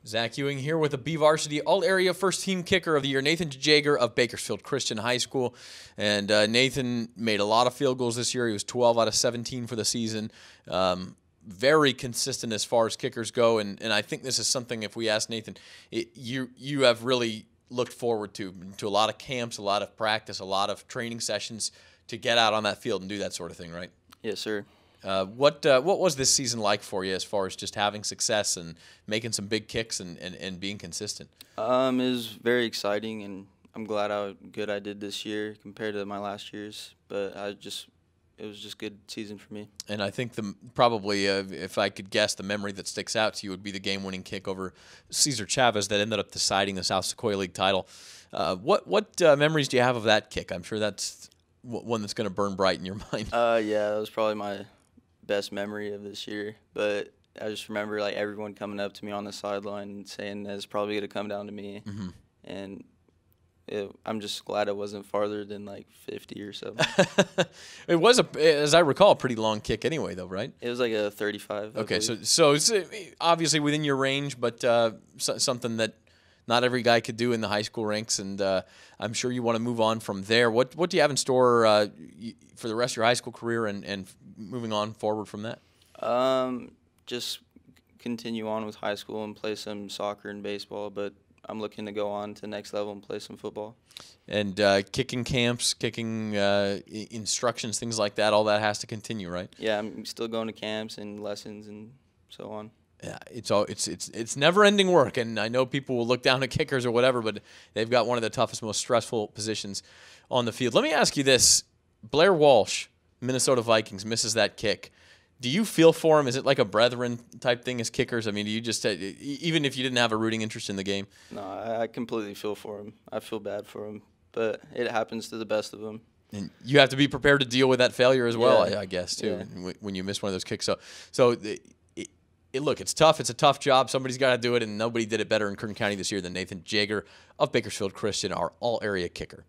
Zach Ewing here with the BVarsity All-Area First-Team Kicker of the Year, Nathan De Jager of Bakersfield Christian High School. And Nathan made a lot of field goals this year. He was 12 out of 17 for the season. Very consistent as far as kickers go. And I think this is something, if we ask Nathan, you have really looked forward to a lot of camps, a lot of practice, a lot of training sessions to get out on that field and do that sort of thing, right? Yes, sir. What was this season like for you as far as just having success and making some big kicks and being consistent? It was very exciting, and I'm glad how good I did this year compared to my last year's. But it was just a good season for me. And I think probably, if I could guess, the memory that sticks out to you would be the game-winning kick over Cesar Chavez that ended up deciding the South Sequoia League title. What memories do you have of that kick? I'm sure that's one that's going to burn bright in your mind. Yeah, that was probably my best memory of this year. But I just remember like everyone coming up to me on the sideline and saying that it's probably going to come down to me. Mm-hmm. And I'm just glad it wasn't farther than like 50 or so. It was, as I recall, a pretty long kick anyway, though, right? It was like a 35. Okay, so it's obviously within your range, but something that not every guy could do in the high school ranks, and I'm sure you want to move on from there. What do you have in store for the rest of your high school career and moving on forward from that? Just continue on with high school and play some soccer and baseball, but I'm looking to go on to the next level and play some football. And kicking camps, kicking instructions, things like that, all that has to continue, right? Yeah, I'm still going to camps and lessons and so on. Yeah, it's never-ending work, and I know people will look down at kickers or whatever, but they've got one of the toughest, most stressful positions on the field. Let me ask you this. Blair Walsh, Minnesota Vikings, misses that kick. Do you feel for him? Is it like a brethren type thing as kickers? I mean, do you just even if you didn't have a rooting interest in the game? No, I completely feel for him. I feel bad for him, but it happens to the best of them. And you have to be prepared to deal with that failure as well, I guess, too, when you miss one of those kicks. So look, it's tough. It's a tough job. Somebody's got to do it, and nobody did it better in Kern County this year than Nathan Jager of Bakersfield Christian, our all-area kicker.